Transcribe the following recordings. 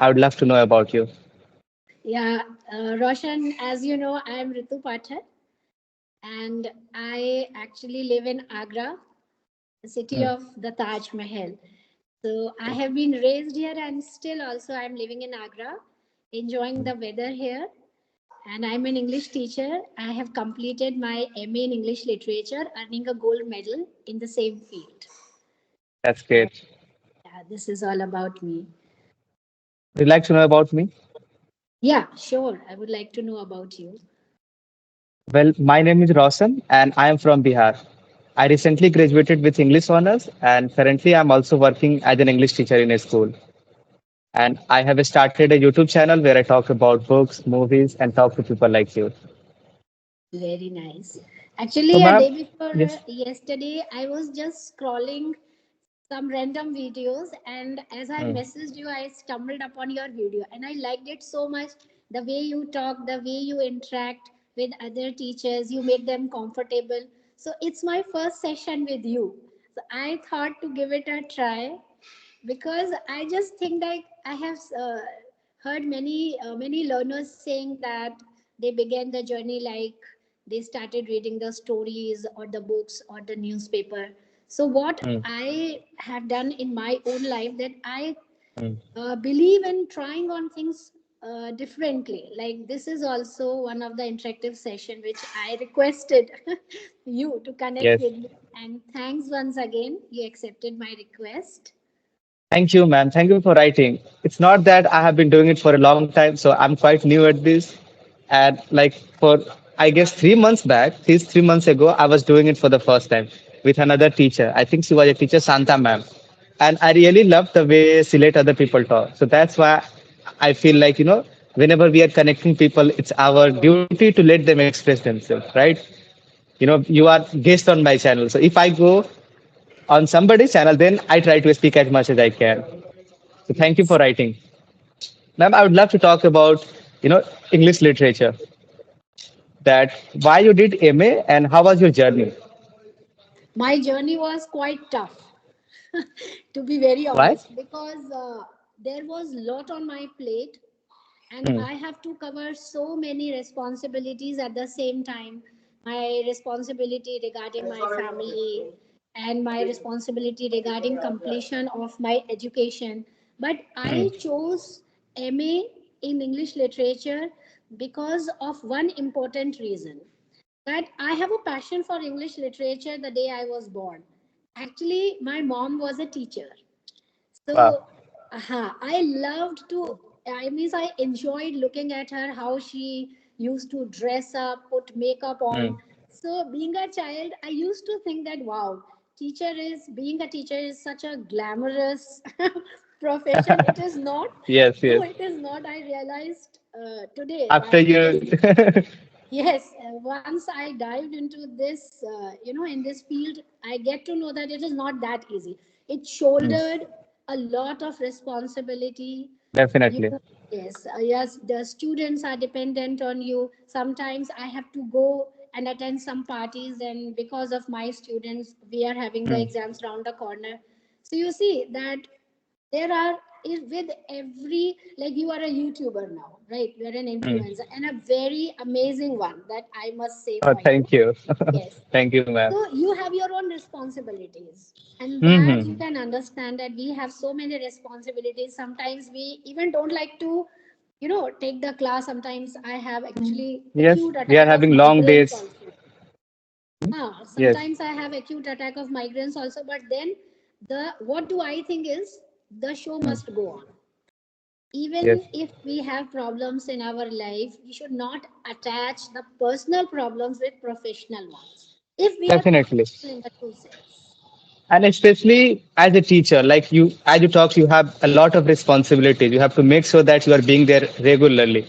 I would love to know about you. Yeah, Roshan, as you know, I am Ritu Pathak, and I actually live in Agra, the city Mm. of the Taj Mahal. So I have been raised here, and still also I'm living in Agra, enjoying the weather here. And I'm an English teacher. I have completed my MA in English Literature, earning a gold medal in the same field. That's So, great. yeah, this is all about me. Would you like to know about me? Yeah, sure. I would like to know about you. Well, my name is Rausan and I am from Bihar. I recently graduated with English honors and currently I'm also working as an English teacher in a school. And I have started a YouTube channel where I talk about books, movies, and talk to people like you. Very nice. So, Actually, a ma'am, day before yes. yesterday, I was just scrolling some random videos, and as I Mm, messaged you, I stumbled upon your video, and I liked it so much. The way you talk, the way you interact with other teachers, you make them comfortable. So it's my first session with you. So I thought to give it a try because I just think like I have heard many learners saying that they began the journey like they started reading the stories or the books or the newspaper. So what mm, I have done in my own life that I mm. believe in trying on things differently. Like this is also one of the interactive session which I requested you to connect Yes. with me. And thanks once again, you accepted my request. Thank you, ma'am. Thank you for writing. It's not that I have been doing it for a long time, so I'm quite new at this. And like for, I guess 3 months back, 3 months ago, I was doing it for the first time with another teacher. I think she was a teacher, Santa ma'am. And I really love the way she let other people talk. So that's why I feel like, whenever we are connecting people, it's our duty to let them express themselves, right? You are guest on my channel. So if I go on somebody's channel, then I try to speak as much as I can. So thank you for Yes. writing. Ma'am, I would love to talk about, English literature. That why you did MA and how was your journey? My journey was quite tough, to be very Why? honest, because there was a lot on my plate, and Hmm. I have to cover so many responsibilities at the same time. My responsibility regarding my family and my responsibility regarding completion of my education. But Hmm. I chose MA in English literature because of one important reason that I have a passion for English literature the day I was born. Actually, my mom was a teacher. Wow. So I loved to, I mean, I enjoyed looking at her, how she used to dress up, put makeup Hmm. on. So being a child, I used to think that, wow, being a teacher is such a glamorous profession. It is not. Yes, No, yes. it is not. I realized today After that it you, is. Yes, once I dived into this, in this field, I get to know that it is not that easy. It Hmm. shouldered a lot of responsibility. You, Definitely. yes, the students are dependent on you. Sometimes I have to go and attend some parties, and because of my students, we are having the Hmm. exams round the corner. So you see that there are with every, like, you are a YouTuber now, right? You are an Hmm. influencer and a very amazing one, that I must say Oh, for you. thank you. Yes. Thank you, ma'am. So you have your own responsibilities, and that you Mm-hmm. can understand that we have so many responsibilities. Sometimes we even don't like to, take the class. Sometimes I have actually Yes, acute we are attack of having long migraines days. also. Yes, Sometimes I have acute attack of migraines also, but then the what do I think is the show hmm, must go on. yes, Even if we have problems in our life, we should not attach the personal problems with professional ones, if we are definitely. professional in the true sense. And especially as a teacher, like you, as you talk, you have a lot of responsibilities. You have to make sure that you are being there regularly.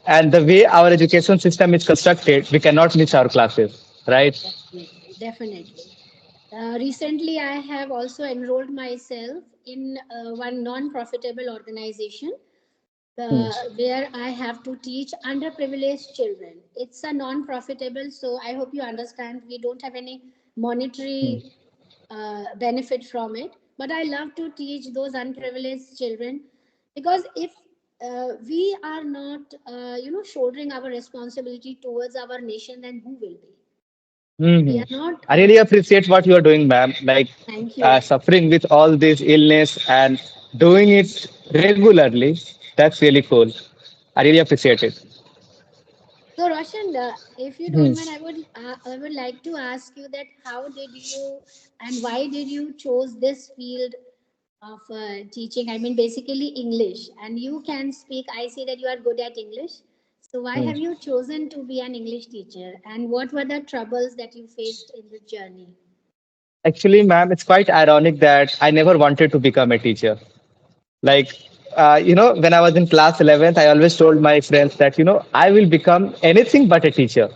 And the way our education system is constructed, we cannot miss our classes, right? Definitely, definitely. Recently, I have also enrolled myself in one non-profitable organization Hmm. where I have to teach underprivileged children. It's a non-profitable, so I hope you understand. We don't have any Hmm. monetary benefit from it, but I love to teach those unprivileged children, because if we are not, shouldering our responsibility towards our nation, then who will be? We Hmm. are not. I really appreciate what you are doing, ma'am. Like Thank you. suffering with all this illness and doing it regularly. That's really cool. I really appreciate it. So, Roshan, if you Hmm. don't mind, I would like to ask you that how did you and why did you chose this field of teaching? I mean, basically English, and you can speak. I see that you are good at English. So, why Hmm. have you chosen to be an English teacher? And what were the troubles that you faced in the journey? Actually, ma'am, it's quite ironic that I never wanted to become a teacher. Like, when I was in class 11th, I always told my friends that, I will become anything but a teacher.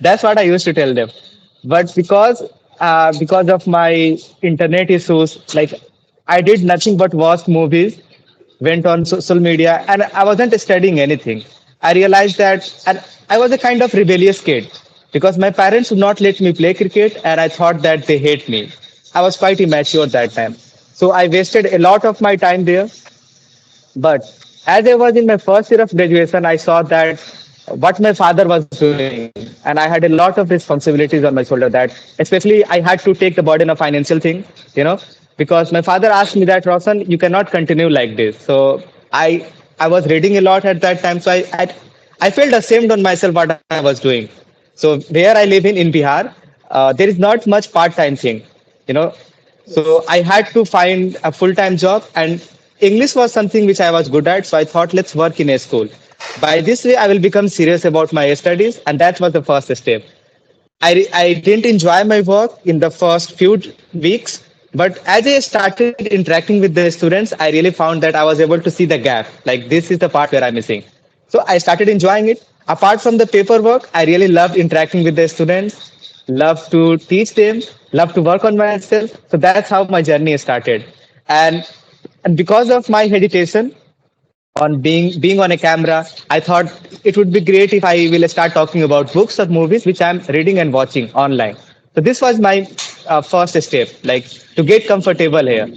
That's what I used to tell them. But because of my internet issues, like I did nothing but watch movies, went on social media, and I wasn't studying anything. I realized that, and I was a kind of rebellious kid because my parents would not let me play cricket, and I thought that they hate me. I was quite immature that time. So I wasted a lot of my time there, but as I was in my first year of graduation, I saw that what my father was doing, and I had a lot of responsibilities on my shoulder. That especially I had to take the burden of financial thing, because my father asked me that, Roshan, you cannot continue like this. So I was reading a lot at that time, so I felt ashamed on myself what I was doing. So where I live in Bihar, there is not much part-time thing, you know so Yes. I had to find a full-time job, and English was something which I was good at. So I thought, let's work in a school. By this way, I will become serious about my studies, and that was the first step. I didn't enjoy my work in the first few weeks, but as I started interacting with the students, I really found that I was able to see the gap. Like, this is the part where I'm missing. So I started enjoying it. Apart from the paperwork, I really loved interacting with the students, love to teach them, love to work on myself. So that's how my journey started. And and because of my hesitation, on being on a camera, I thought it would be great if I will start talking about books or movies which I'm reading and watching online. So this was my first step, like to get comfortable here.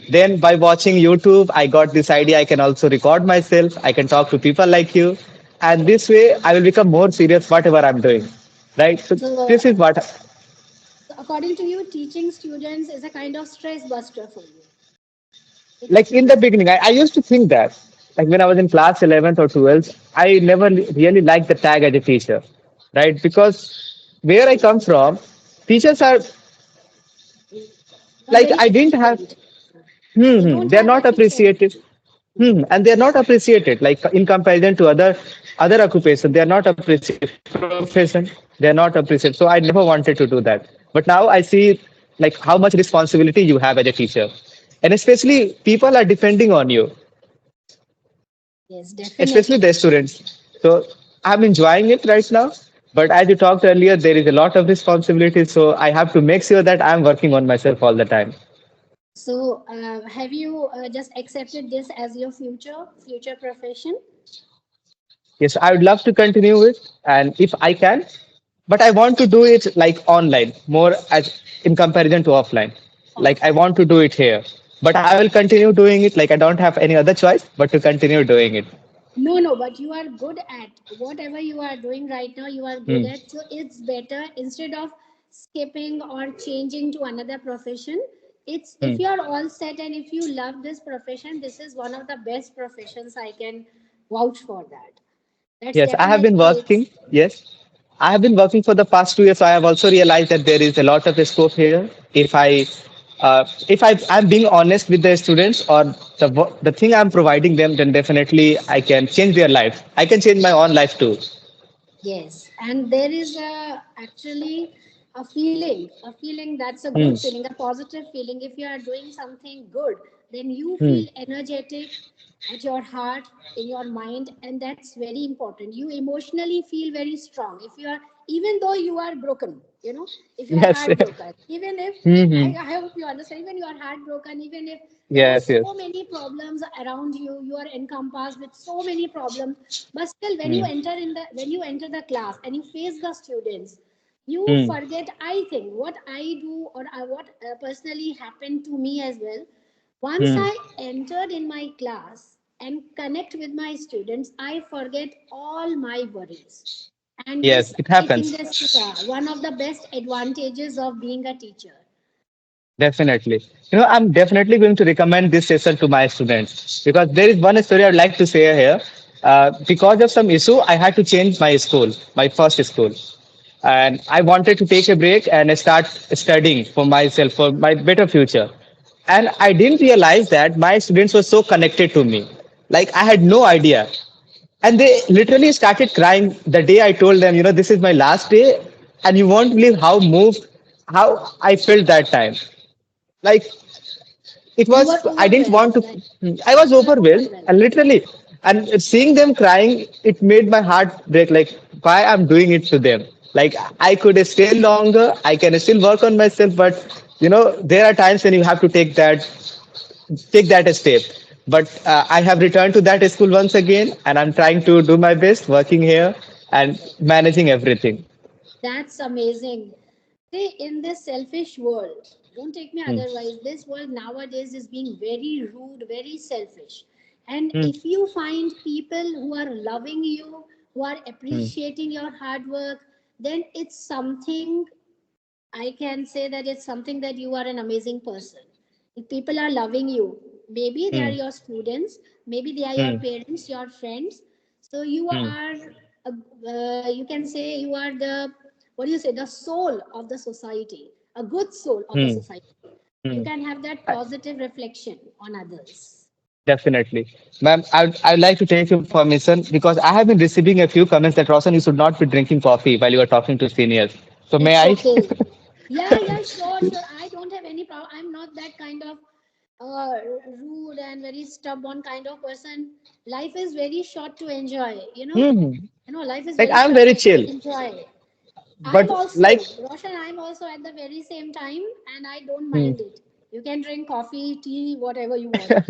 Then by watching YouTube, I got this idea I can also record myself. I can talk to people like you, and this way I will become more serious whatever I'm doing. Right. So So, this is what, according to you, teaching students is a kind of stress buster for you. like It's in the beginning, I used to think that, like when I was in class 11th or 12th, I never really liked the tag as a teacher, right? Because where I come from, teachers are not like, very I didn't have, efficient. They don't they're have not appreciated. efficiency. And they're not appreciated, like in comparison to other occupation, they are not appreciated. Profession, they're not appreciated. So I never wanted to do that. But now I see like how much responsibility you have as a teacher, and especially people are depending on you, Yes, especially definitely. the students. So I'm enjoying it right now. But as you talked earlier, there is a lot of responsibility. So I have to make sure that I'm working on myself all the time. So, have you just accepted this as your future profession? Yes, I would love to continue it, and if I can, but I want to do it like online, more as in comparison to offline. Like I Offline. want to do it here, but I will continue doing it. Like I don't have any other choice but to continue doing it. No, no, but you are good at whatever you are doing right now. You are good Hmm. at, so it's better instead of skipping or changing to another profession. It's if Hmm. you are all set and if you love this profession, this is one of the best professions. I can vouch for that. That's Yes, I have been definitely working. it's Yes, I have been working for the past 2 years. So I have also realized that there is a lot of scope here. I'm being honest with the students or the thing I'm providing them, then definitely I can change their life. I can change my own life too. yes, and there is actually a feeling that's a Hmm. good feeling, a positive feeling. If you are doing something good, then you Hmm. feel energetic at your heart, in your mind, and that's very important. You emotionally feel very strong. If you are, even though you are broken, if you are Yes. heartbroken, even if Hmm. I hope you understand, even you are heartbroken, even if there are Yes. Yes. so many problems around you, you are encompassed with so many problems, but still when you Hmm. enter the class and you face the students, you Hmm. forget, I think, what I do, or what personally happened to me as well. Once Hmm. I entered in my class and connect with my students, I forget all my worries. And this, Yes, it I think, happens. this is one of the best advantages of being a teacher. Definitely. I'm definitely going to recommend this session to my students because there is one story I'd like to share here. Because of some issue, I had to change my school, my first school. And I wanted to take a break and start studying for myself, for my better future. And I didn't realize that my students were so connected to me. Like I had no idea. And they literally started crying the day I told them, this is my last day. And you won't believe how moved, how I felt that time. Like it You were was, I didn't want overwhelmed, to, like I was you were overwhelmed overwhelmed. and literally, and seeing them crying, it made my heart break. Like, why I'm doing it to them? Like, I could stay longer, I can still work on myself, but there are times when you have to take that step. But I have returned to that school once again, and I'm trying to do my best working here and managing everything. That's amazing. See, in this selfish world, don't take me Hmm. otherwise, this world nowadays is being very rude, very selfish. And Hmm. if you find people who are loving you, who are Hmm. appreciating your hard work, then it's something, I can say that it's something that you are an amazing person. If people are loving you, maybe they are Hmm. your students, maybe they are your Hmm. parents, your friends. So you Hmm. are, you can say you are the, what do you say, the soul of the society, a good soul of the Hmm. society. You Hmm. can have that positive reflection on others. Definitely. Ma'am, I'd like to take your permission because I have been receiving a few comments that Roshan, you should not be drinking coffee while you are talking to seniors. So may It's I? okay. Yeah, yeah, sure, sure. I don't have any problem. I'm not that kind of uh, rude and very stubborn kind of person. Life is very short to enjoy. Hmm. Life is Like very I'm short very to chill, enjoy. I'm but like, also, Roshan, I'm also at the very same time, and I don't hmm. mind it. You can drink coffee, tea, whatever you want.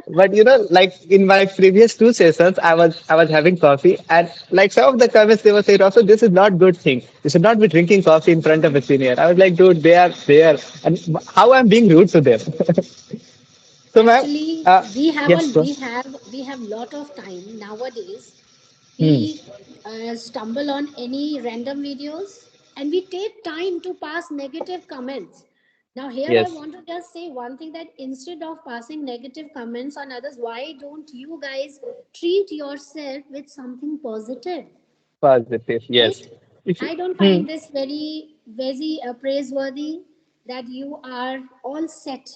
But like in my previous two sessions, I was having coffee, and like some of the comments they were saying, also this is not good thing. You should not be drinking coffee in front of a senior. I was like, dude, they are there, and how I'm being rude to them. So, ma'am, Actually, uh, we have a yes, bro. we have lot of time nowadays. Hmm. We stumble on any random videos, and we take time to pass negative comments. Now here I Yes, want to just say one thing, that instead of passing negative comments on others, why don't you guys treat yourself with something positive? positive. Yes. Right? If you, I don't hmm. find this very praiseworthy that you are all set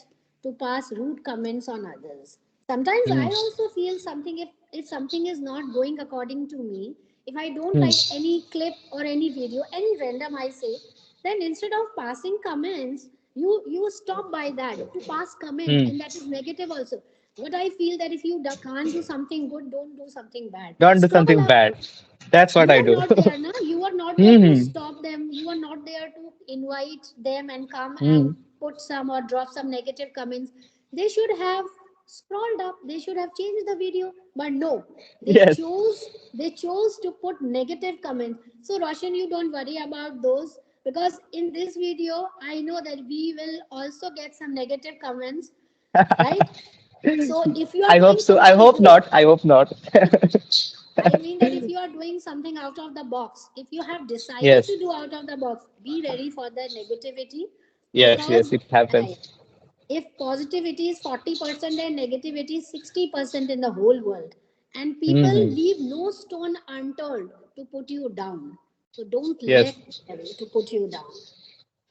to pass rude comments on others. Sometimes Hmm. I also feel something, if something is not going according to me, if I don't Hmm. like any clip or any video, any random I say, then instead of passing comments, you stop by that to pass comment, Hmm. and that is negative also. What I feel that if you can't do something good, don't do something bad. Don't do Scroll something up. bad. That's what You I are do. not there, na? You are not there to Hmm. stop them. You are not there to invite them and come Hmm. and put some or drop some negative comments. They should have scrolled up. They should have changed the video, but no, they Yes. chose they chose to put negative comments. So Roshan, you don't worry about those, because in this video I know that we will also get some negative comments, right? So if you are I hope doing so. I something hope good, not. I hope not. I mean that if you are doing something out of the box, if you have decided Yes. to do out of the box, be ready for the negativity, Yes. Yes. because It happens. if positivity is 40% and negativity is 60% in the whole world, and people Hmm. leave no stone unturned to put you down. So don't Yes. let them to put you down.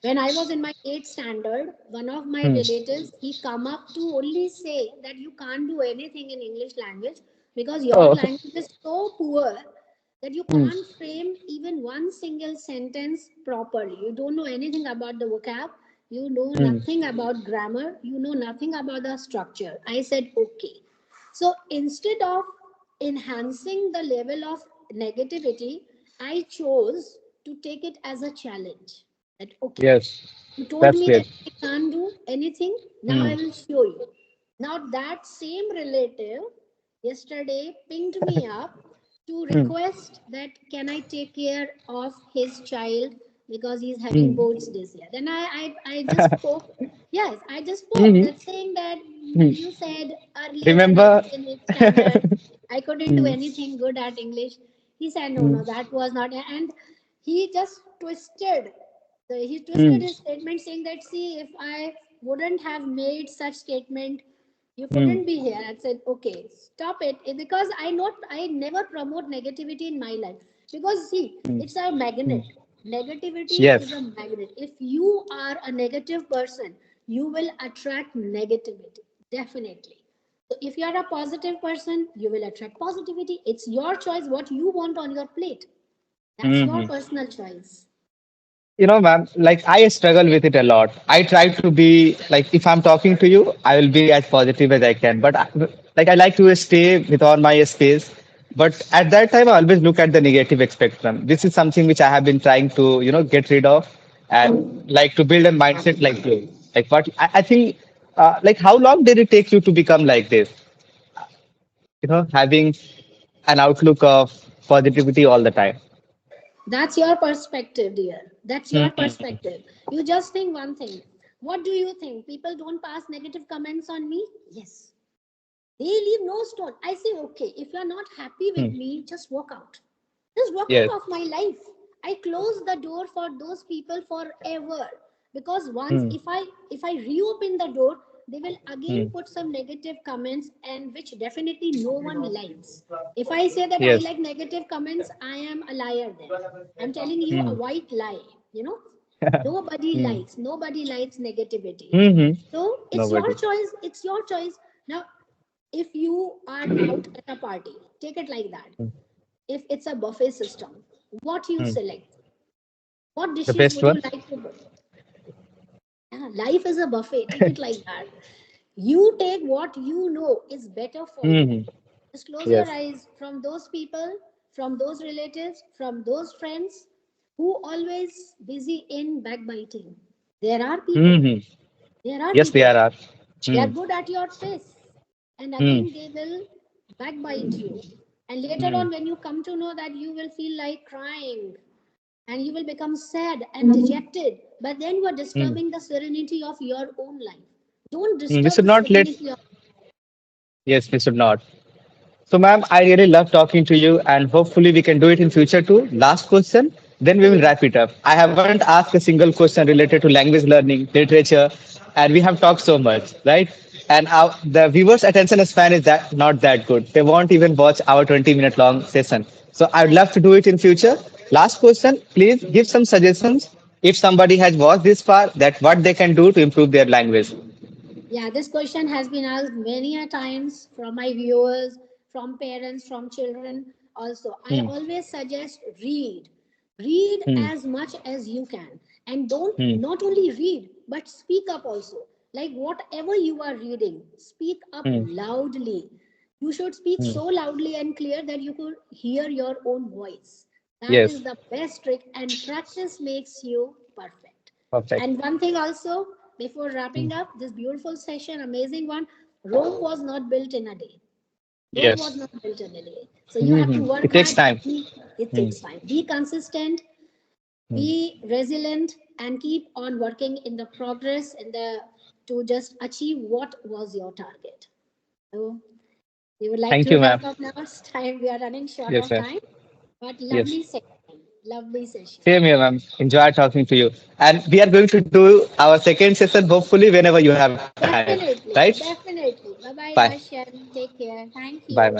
When I was in my 8th standard, one of my Hmm. relatives, he come up to only say that you can't do anything in English language because your Oh. language is so poor that you Hmm. can't frame even one single sentence properly. You don't know anything about the vocab, you know Hmm. nothing about grammar, you know nothing about the structure. I said, okay. So instead of enhancing the level of negativity, I chose to take it as a challenge. That okay, Yes. you told That's me great. that I can't do anything, now Hmm. I will show you. Now that same relative yesterday pinged me up to Hmm. request that can I take care of his child because he's having Hmm. boards this year. Then I just spoke. Yes, I just spoke Hmm. that saying that Hmm. you said earlier when I Remember? was in 8th standard, I couldn't do Hmm. anything good at English. He said, no, Hmm. no, that was not. And he just twisted. He twisted Hmm. his statement, saying that, see, if I wouldn't have made such statement, you Hmm. couldn't be here. I said, okay, stop it. Because I never promote negativity in my life. Because see, Hmm. it's a Hmm. magnet. Negativity is Yes. a magnet. If you are a negative person, you will attract negativity. Definitely. So if you are a positive person, you will attract positivity. It's your choice what you want on your plate. That's your Hmm. personal choice. Ma'am, like I struggle with it a lot. I try to be like, if I'm talking to you, I will be as positive as I can. But like, I like to stay with all my space. But at that time, I always look at the negative spectrum. This is something which I have been trying to, get rid of, and like to build a mindset like you. Like what I think, like how long did it take you to become like this? Having an outlook of positivity all the time. That's your perspective, dear. That's your Hmm. perspective. You just think one thing. What do you think? People don't pass negative comments on me? Yes. They leave no stone. I say, okay, if you're not happy with Hmm. me, just walk out. Just walk Yes. out of my life. I close the door for those people forever. Because once Hmm. if I reopen the door, they will Hmm. again put some negative comments, and which definitely no one likes. If I say that I Yes. like negative comments, I am a liar then. I'm telling you a Hmm. white lie, you know. Nobody likes negativity. Mm-hmm. So it's your Nobody. choice. It's your choice. Now, if you are out at a party, take it like that. Mm. If it's a buffet system, what you Mm. select? What The dishes best would you one. like to put? Yeah, life is a buffet. Take it like that. You take what you know is better for you. Mm-hmm. Just close your Yes. eyes from those people, from those relatives, from those friends who always busy in backbiting. There are people. Mm-hmm. There are Yes, people. there are. They are Mm. good at your face, and Mm. again they will backbite you. And later Mm. on, when you come to know that, you will feel like crying and you will become sad and dejected. But then you are Mm. disturbing the serenity of your own life. Don't Mm. We disturb should the not let. serenity of. Yes, we should not. So, ma'am, I really love talking to you, and hopefully we can do it in future too. Last question, then we will Absolutely. wrap it up. I haven't asked a single question related to language learning, literature, and we have talked so much, right? And the viewers' attention span is that not that good. They won't even watch our 20-minute long session. So I'd love to do it in future. Last question, please give some suggestions if somebody has watched this far, that what they can do to improve their language. Yeah, this question has been asked many a times from my viewers, from parents, from children. Also, I Hmm. always suggest read. Read Hmm. as much as you can. And don't Hmm. not only read, but speak up also. Like whatever you are reading, speak up Hmm. loudly. You should speak Hmm. so loudly and clear that you could hear your own voice. That is Yes, the best trick, and practice makes you perfect. perfect. And one thing also, before Hmm. wrapping up this beautiful session, amazing one, Rome was not built in a day. Rome was Yes. not built in a day. So you have to Hmm. work It takes hard. time. It Hmm. takes time. Be consistent, Hmm. be resilient, and keep on working in the progress in the to just achieve what was your target. So we would like Thank to you, ma'am. wrap up now. It's time. We are running short Yes, of sir. time, but Yes. lovely session. Lovely session. Same here, ma'am. Enjoy talking to you. And we are going to do our second session hopefully whenever you have time. Right? Definitely, definitely. Bye Bye. bye, Darshan. Take care. Thank Bye, you. ma'am.